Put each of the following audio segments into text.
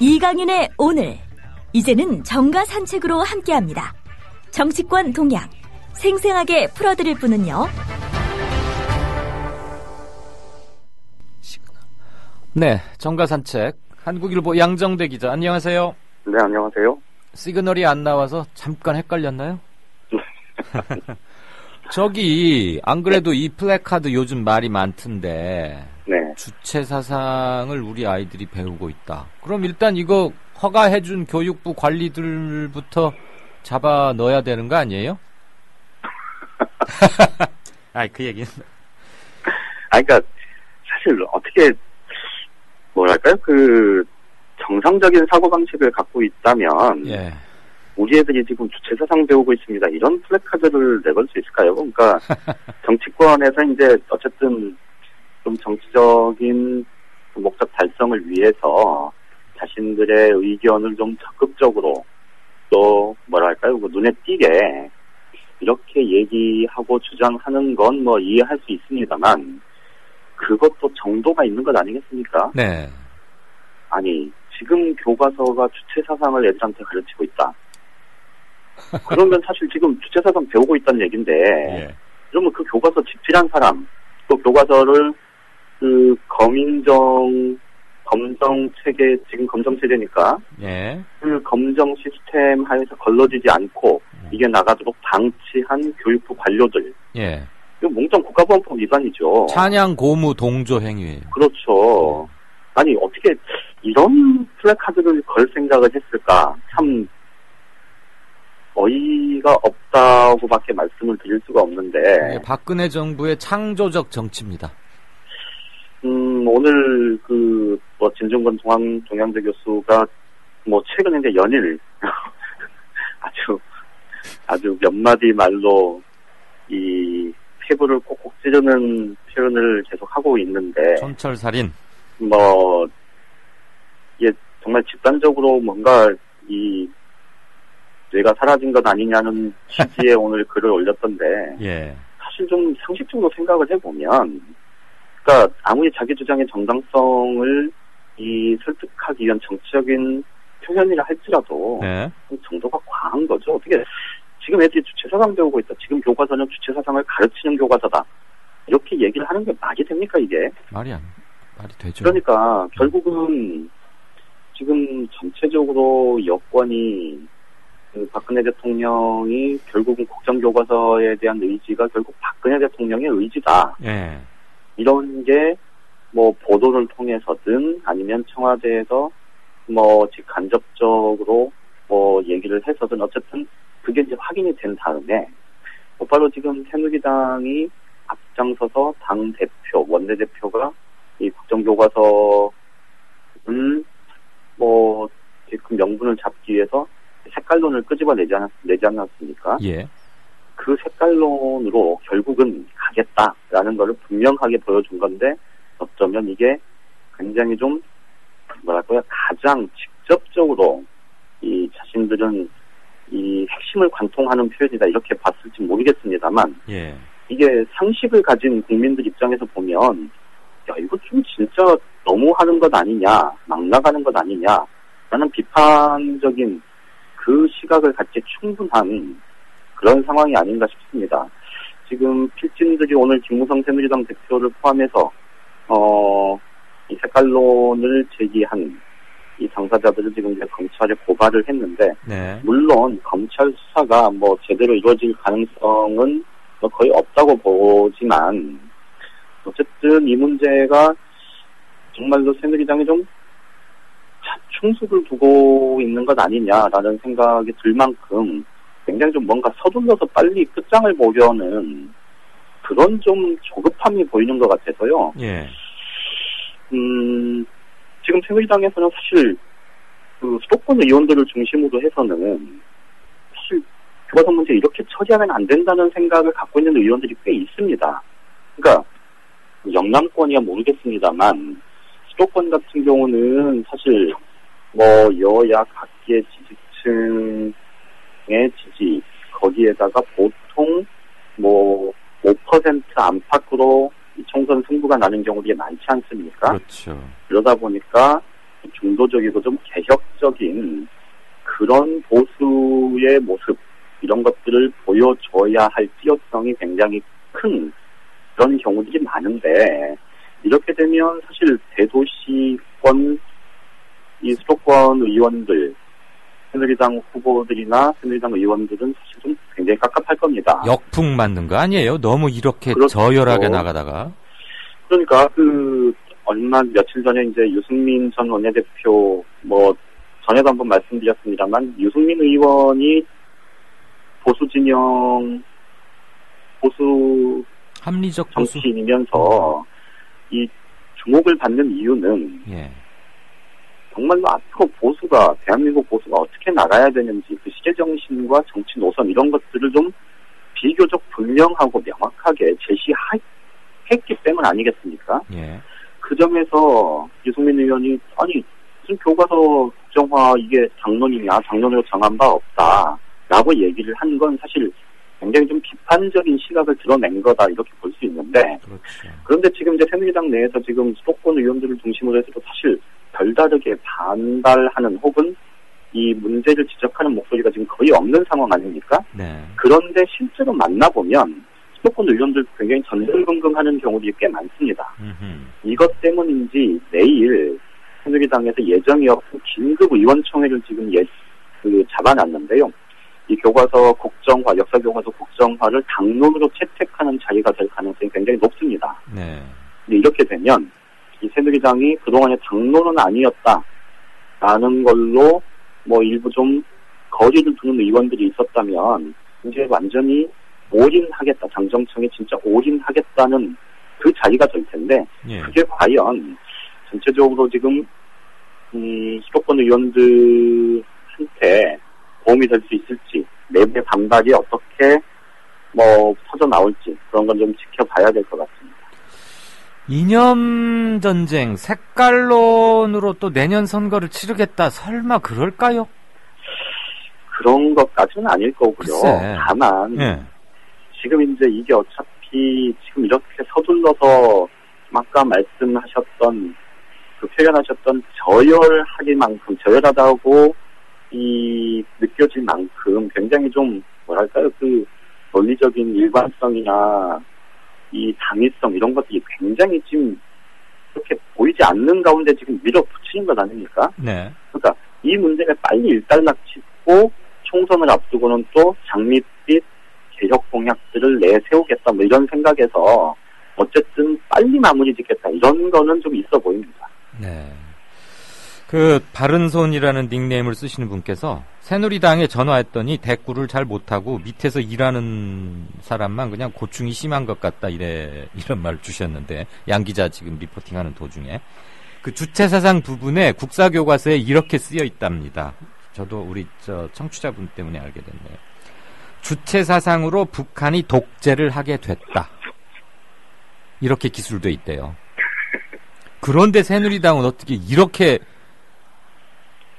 이강인의 오늘, 이제는 정가 산책으로 함께합니다. 정치권 동향 생생하게 풀어드릴 분은요. 네, 정가 산책 한국일보 양정대 기자, 안녕하세요. 네, 안녕하세요. 시그널이 안 나와서 잠깐 헷갈렸나요? 저기 안 그래도 이 플래카드 요즘 말이 많던데 네. 주체 사상을 우리 아이들이 배우고 있다. 그럼 일단 이거 허가해준 교육부 관리들부터 잡아 넣어야 되는 거 아니에요? 그 얘기는. 그러니까 사실 어떻게 뭐랄까요? 정상적인 사고방식을 갖고 있다면, 예. 우리 애들이 지금 주체사상 배우고 있습니다. 이런 플래카드를 내걸 수 있을까요? 그러니까, 정치권에서 이제, 어쨌든, 좀 정치적인 목적 달성을 위해서, 자신들의 의견을 좀 적극적으로, 또, 뭐랄까요? 눈에 띄게, 이렇게 얘기하고 주장하는 건 이해할 수 있습니다만, 그것도 정도가 있는 것 아니겠습니까? 네. 아니, 지금 교과서가 주체사상을 애들한테 가르치고 있다. 그러면 사실 지금 주체사상 배우고 있다는 얘기인데, 예. 그러면 그 교과서 집필한 사람, 또 교과서를 검정체계, 지금 검정체제니까, 예. 그 검정 시스템 하에서 걸러지지 않고, 이게 나가도록 방치한 교육부 관료들. 예. 이거 몽땅 국가보안법 위반이죠. 찬양 고무 동조 행위. 그렇죠. 아니, 어떻게 이런 플래카드를 걸 생각을 했을까? 참 어이가 없다고밖에 말씀을 드릴 수가 없는데. 예, 박근혜 정부의 창조적 정치입니다. 오늘 진중권 동양대 교수가 최근에 이제 연일 아주 몇 마디 말로 이 피부를 꼭꼭 찌르는 표현을 계속 하고 있는데. 촌철살인. 이게 정말 집단적으로 뭔가 뇌가 사라진 것 아니냐는 취지의 오늘 글을 올렸던데. 예. 사실 좀 상식적으로 생각을 해보면, 그러니까 아무리 자기 주장의 정당성을 설득하기 위한 정치적인 표현이라 할지라도. 네. 정도가 과한 거죠. 어떻게 지금 애들이 주체사상 배우고 있다. 지금 교과서는 주체사상을 가르치는 교과서다. 이렇게 얘기를 하는 게 말이 됩니까, 이게? 말이 되죠. 그러니까 결국은 지금 전체적으로 여권이 박근혜 대통령이 결국은 국정교과서에 대한 의지가 결국 박근혜 대통령의 의지다. 예. 이런 게 보도를 통해서든 아니면 청와대에서 간접적으로 얘기를 해서든 어쨌든 그게 이제 확인이 된 다음에 곧바로 지금 새누리당이 앞장서서 당 대표, 원내대표가 이 국정교과서를 그 명분을 잡기 위해서 색깔론을 끄집어내지 않았습니까? 예. 그 색깔론으로 결국은 가겠다라는 것을 분명하게 보여준 건데 어쩌면 이게 굉장히 좀 가장 직접적으로 이 자신들은 이 핵심을 관통하는 표현이다 이렇게 봤을지 모르겠습니다만. 예. 이게 상식을 가진 국민들 입장에서 보면 이거 좀 진짜 너무 하는 것 아니냐, 막 나가는 것 아니냐 라는 비판적인 그 시각을 갖기 충분한 그런 상황이 아닌가 싶습니다. 지금 필진들이 오늘 김무성 새누리당 대표를 포함해서 이 색깔론을 제기한 이 당사자들을 지금 이제 검찰에 고발을 했는데, 네. 물론 검찰 수사가 제대로 이루어질 가능성은 거의 없다고 보지만 어쨌든 이 문제가 정말로 새누리당이 좀 충수를 두고 있는 것 아니냐라는 생각이 들 만큼 굉장히 좀 뭔가 서둘러서 빨리 끝장을 보려는 그런 좀 조급함이 보이는 것 같아서요. 예. 지금 새누리당에서는 사실 수도권 의원들을 중심으로 해서는 사실 교과서 문제 이렇게 처리하면 안 된다는 생각을 갖고 있는 의원들이 꽤 있습니다. 그러니까 영남권이야 모르겠습니다만 수도권 같은 경우는 사실 여야 각계 지지층의 지지 거기에다가 보통 5% 안팎으로 이 총선 승부가 나는 경우들이 많지 않습니까? 그렇죠. 그러다 보니까 중도적이고 좀 개혁적인 그런 보수의 모습, 이런 것들을 보여줘야 할 필요성이 굉장히 큰 그런 경우들이 많은데, 이렇게 되면 사실 대도시권, 이 수도권 의원들, 새누리당 후보들이나 새누리당 의원들은 사실 좀 굉장히 깝깝할 겁니다. 역풍 맞는 거 아니에요? 너무 이렇게 그렇죠. 저열하게 나가다가. 그러니까 며칠 전에 이제 유승민 전 원내대표, 전에도 한번 말씀드렸습니다만, 유승민 의원이 보수 진영, 보수 합리적 보수 정치인이면서 이 주목을 받는 이유는 예. 정말로 앞으로 대한민국 보수가 어떻게 나가야 되는지 그 시대 정신과 정치 노선 이런 것들을 좀 비교적 분명하고 명확하게 제시했기 때문 아니겠습니까? 예. 그 점에서 유승민 의원이 무슨 교과서 국정화 이게 당론이냐, 당론으로 정한 바 없다라고 얘기를 한 건 사실 굉장히 좀 비판적인 시각을 드러낸 거다, 이렇게 볼 수 있는데, 그렇죠. 그런데 지금 이제 새누리당 내에서 지금 수도권 의원들을 중심으로 해서도 사실 별다르게 반발하는 혹은 이 문제를 지적하는 목소리가 지금 거의 없는 상황 아닙니까? 네. 그런데 실제로 만나보면 수도권 의원들 굉장히 전전긍긍하는 경우들이 꽤 많습니다. 이것 때문인지 내일 새누리당에서 예정이 없은 긴급 의원총회를 지금 잡아놨는데요. 이 교과서 국정화, 역사 교과서 국정화를 당론으로 채택하는 자리가 될 가능성이 굉장히 높습니다. 네. 근데 이렇게 되면 이 새누리당이 그동안에 당론은 아니었다라는 걸로 일부 좀 거리를 두는 의원들이 있었다면 이제 완전히 올인하겠다, 당정청에 진짜 올인하겠다는 그 자리가 될 텐데, 예. 그게 과연 전체적으로 지금 수도권 의원들한테 도움이 될 수 있을지, 내부의 반발이 어떻게 터져 나올지, 그런 건 좀 지켜봐야 될 것 같습니다. 이념 전쟁, 색깔론으로 또 내년 선거를 치르겠다. 설마 그럴까요? 그런 것까지는 아닐 거고요. 글쎄. 다만 예. 지금 이제 이게 어차피 지금 이렇게 서둘러서 아까 말씀하셨던 표현하셨던 저열하다고 느껴질 만큼 굉장히 좀 논리적인 일관성이나 이 당위성 이런 것들이 굉장히 지금 그렇게 보이지 않는 가운데 지금 밀어붙이는 것 아닙니까? 네. 그러니까 이 문제가 빨리 일단락짓고 총선을 앞두고는 또 장밋빛 개혁 공약들을 내세우겠다 이런 생각에서 어쨌든 빨리 마무리 짓겠다 이런 거는 좀 있어 보입니다. 네. 바른손이라는 닉네임을 쓰시는 분께서 새누리당에 전화했더니 대꾸를 잘 못하고 밑에서 일하는 사람만 그냥 고충이 심한 것 같다 이런 말 주셨는데, 양 기자 지금 리포팅하는 도중에 주체사상 부분에 국사교과서에 이렇게 쓰여 있답니다. 저도 우리 청취자분 때문에 알게 됐네요. 주체사상으로 북한이 독재를 하게 됐다. 이렇게 기술돼 있대요. 그런데 새누리당은 어떻게 이렇게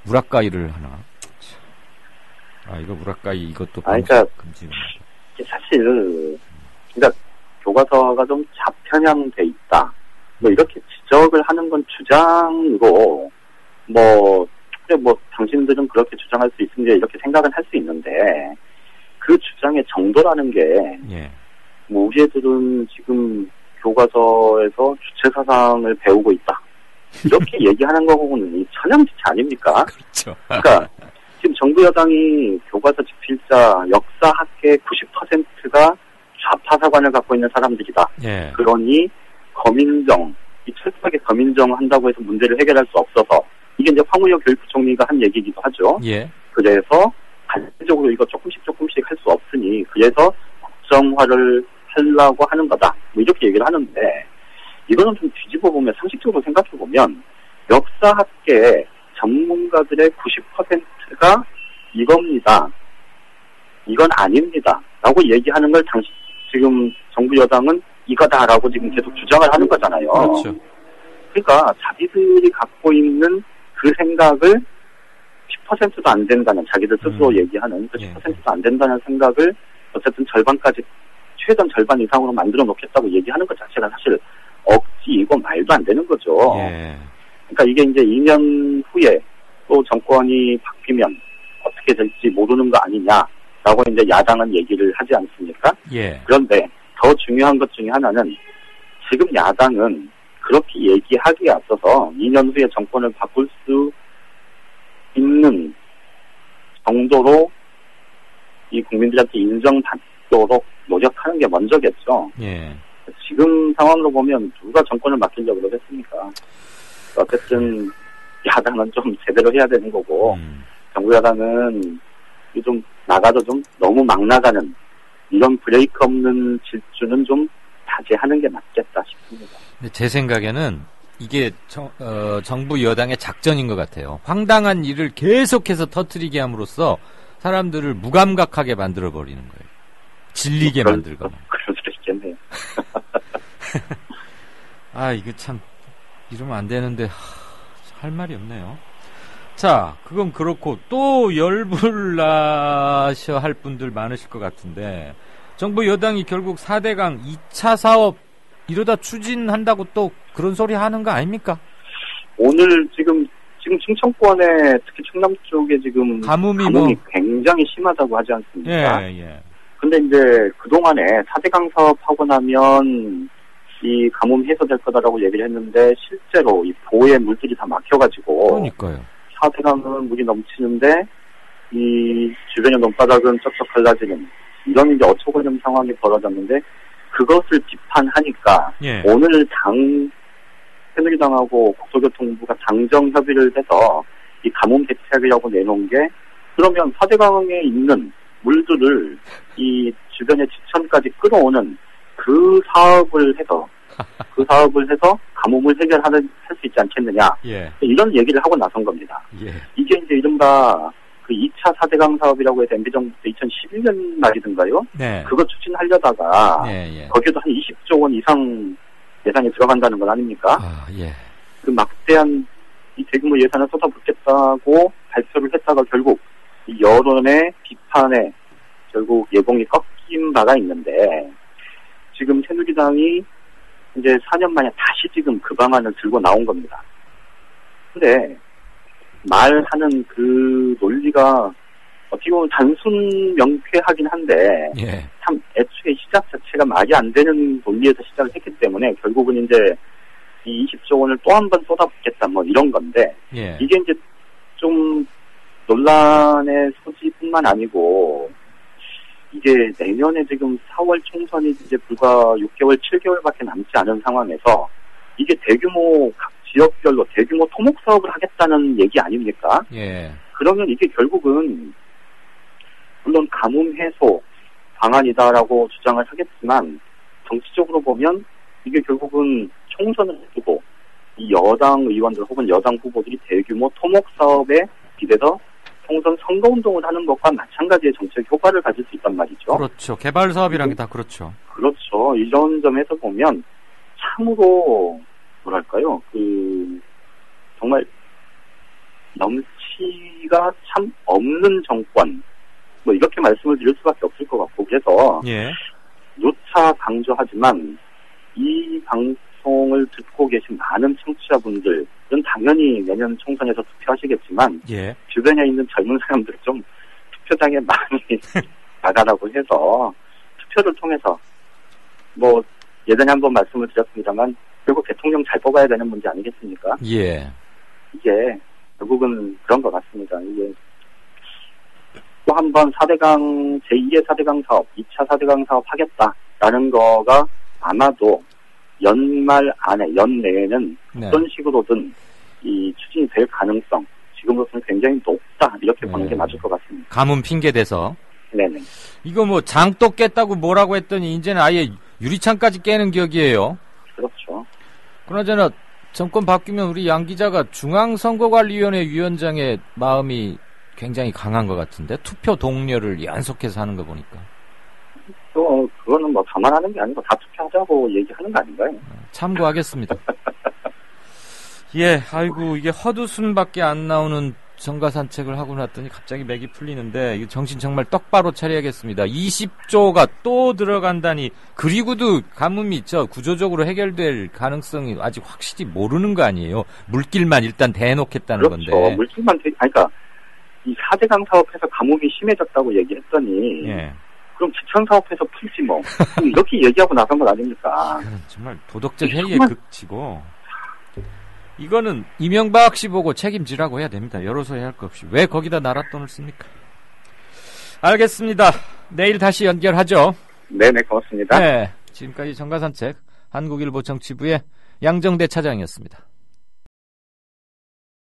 무라카이를 하나? 이거 무라카이 이것도 그러니까 금지입니다. 사실 교과서가 좀 좌편향돼 있다. 이렇게 지적을 하는 건 주장으로 당신들은 그렇게 주장할 수 있으니 이렇게 생각은 할 수 있는데, 그 주장의 정도라는 게 예. 우리 애들은 지금 교과서에서 주체사상을 배우고 있다. 이렇게 얘기하는 거하고는 천양지차 아닙니까? 그렇죠. 그러니까 지금 정부 여당이 교과서 집필자 역사학계 90%가 좌파 사관을 갖고 있는 사람들이다. 예. 그러니 철저하게 검인정 한다고 해서 문제를 해결할 수 없어서, 이게 이제 황우여 교육부총리가 한 얘기이기도 하죠. 예. 그래서 단체적으로 이거 조금씩 할 수 없으니 그래서 국정화를 하려고 하는 거다. 이렇게 얘기를 하는데, 이거는 좀 뒤집어 보면, 상식적으로 생각해 보면 역사학계 전문가들의 90%가 이겁니다. 이건 아닙니다. 라고 얘기하는 걸 지금 정부 여당은 이거다라고 지금 계속 주장을 하는 거잖아요. 그렇죠. 그러니까 자기들이 갖고 있는 그 생각을 10%도 안 된다는, 자기들 스스로 얘기하는 그 10%도 안 된다는 생각을 어쨌든 최단 절반 이상으로 만들어 놓겠다고 얘기하는 것 자체가 사실 억지이고 말도 안 되는 거죠. 예. 그러니까 이게 이제 2년 후에 또 정권이 바뀌면 어떻게 될지 모르는 거 아니냐라고 이제 야당은 얘기를 하지 않습니까? 예. 그런데 더 중요한 것 중에 하나는 지금 야당은 그렇게 얘기하기에 앞서서 2년 후에 정권을 바꿀 수 있는 정도로 이 국민들한테 인정받도록 노력하는 게 먼저겠죠. 예. 지금 상황으로 보면 누가 정권을 맡기려고 그러겠습니까? 어쨌든 야당은 좀 제대로 해야 되는 거고 정부 야당은 좀 나가도 좀 너무 막 나가는 이런 브레이크 없는 질주는 좀 자제하는 게 맞겠다 싶습니다. 근데 제 생각에는 이게 정부 여당의 작전인 것 같아요. 황당한 일을 계속해서 터뜨리게 함으로써 사람들을 무감각하게 만들어버리는 거예요. 질리게 만들거나. 그럴 수도 있겠네요. 아, 이거 참 이러면 안 되는데 할 말이 없네요. 자, 그건 그렇고 또 열불나셔 할 분들 많으실 것 같은데 정부 여당이 결국 4대강 2차 사업 이러다 추진한다고 또 그런 소리 하는 거 아닙니까? 오늘 지금 충청권에 특히 충남 쪽에 지금 가뭄이 굉장히 심하다고 하지 않습니까? 예, 예. 근데 이제 그동안에 4대강 사업하고 나면 이 가뭄 해소될 거다라고 얘기를 했는데 실제로 이 보에 물들이 다 막혀가지고 그러니까요. 4대강은 물이 넘치는데 이 주변의 논바닥은 쩍쩍 갈라지는 이런 이제 어처구니없는 상황이 벌어졌는데 그것을 비판하니까 예. 오늘 새누리당하고 국토교통부가 당정 협의를 해서 이 가뭄 대책이라고 내놓은 게 그러면 4대강에 있는 물들을 이 주변의 지천까지 끌어오는 그 사업을 해서 가뭄을 할 수 있지 않겠느냐. 예. 이런 얘기를 하고 나선 겁니다. 예. 이게 이제 이른바 그 2차 4대강 사업이라고 해서 MB정부 때 2011년 말이던가요? 네. 그거 추진하려다가 예. 거기에도 한 20조 원 이상 예산이 들어간다는 건 아닙니까? 아, 예. 그 막대한 이 대규모 예산을 쏟아붓겠다고 발표를 했다가 결국 이 여론의 비판에 결국 예봉이 꺾인 바가 있는데 지금 새누리당이 이제 4년 만에 다시 지금 그 방안을 들고 나온 겁니다. 근데 말하는 그 논리가 어떻게 보면 단순 명쾌하긴 한데 예. 참 애초에 시작 자체가 말이 안 되는 논리에서 시작을 했기 때문에 결국은 이제 이 20조 원을 또 한 번 쏟아붓겠다 뭐 이런 건데 예. 이게 이제 좀 논란의 소지뿐만 아니고 이게 내년에 지금 4월 총선이 이제 불과 6개월, 7개월밖에 남지 않은 상황에서 이게 대규모 각 지역별로 대규모 토목 사업을 하겠다는 얘기 아닙니까? 예. 그러면 이게 결국은 물론 가뭄 해소 방안이다라고 주장을 하겠지만 정치적으로 보면 이게 결국은 총선을 두고 이 여당 의원들 혹은 여당 후보들이 대규모 토목 사업에 기대서 총선 선거운동을 하는 것과 마찬가지의 정책 효과를 가질 수 있단 말이죠. 그렇죠. 개발 사업이란 게 다 그렇죠. 그렇죠. 이런 점에서 보면 참으로 뭐랄까요? 정말 염치가 참 없는 정권 뭐 이렇게 말씀을 드릴 수밖에 없을 것 같고 그래서 예. 누차 강조하지만 이 방송을 듣고 계신 많은 청취자분들은 당연히 내년 총선에서 투표하시겠지만 예. 주변에 있는 젊은 사람들 좀 투표장에 많이 나가라고 해서 투표를 통해서 뭐 예전에 한번 말씀을 드렸습니다만 결국 대통령 잘 뽑아야 되는 문제 아니겠습니까? 예. 이게 결국은 그런 것 같습니다. 이게 또 한 번 4대강 제2의 4대강 사업, 2차 4대강 사업 하겠다라는 거가 아마도 연말 안에 연내에는 네. 어떤 식으로든 이 추진이 될 가능성 지금으로서는 굉장히 높다 이렇게 보는 게 맞을 것 같습니다. 가뭄 핑계 대서. 네네. 이거 뭐 장독 깼다고 뭐라고 했더니 이제는 아예 유리창까지 깨는 격이에요. 그렇죠. 그나저나 정권 바뀌면 우리 양 기자가 중앙선거관리위원회 위원장의 마음이 굉장히 강한 것 같은데 투표 동료를 연속해서 하는 거 보니까. 또 그거는 뭐 저만 하는 게 아니고 다 투표하자고 얘기하는 거 아닌가요? 참고하겠습니다. 예, 아이고 이게 헛웃음밖에 안 나오는 정가 산책을 하고 났더니 갑자기 맥이 풀리는데 이 정신 정말 똑바로 차려야겠습니다. 20조가 또 들어간다니. 그리고도 가뭄이 있죠. 구조적으로 해결될 가능성이 아직 확실히 모르는 거 아니에요. 물길만 일단 대놓겠다는 그렇죠. 건데. 물길만 그러니까 이 4대강 사업에서 가뭄이 심해졌다고 얘기했더니 예. 그럼 지천 사업에서 풀지 뭐. 이렇게 얘기하고 나선 건 아닙니까? 정말 도덕적 해이에 극치고. 이거는 이명박 씨 보고 책임지라고 해야 됩니다. 여로소야 할 것 없이. 왜 거기다 나라 돈을 씁니까? 알겠습니다. 내일 다시 연결하죠. 네네, 고맙습니다. 네, 지금까지 정가산책 한국일보 정치부의 양정대 차장이었습니다.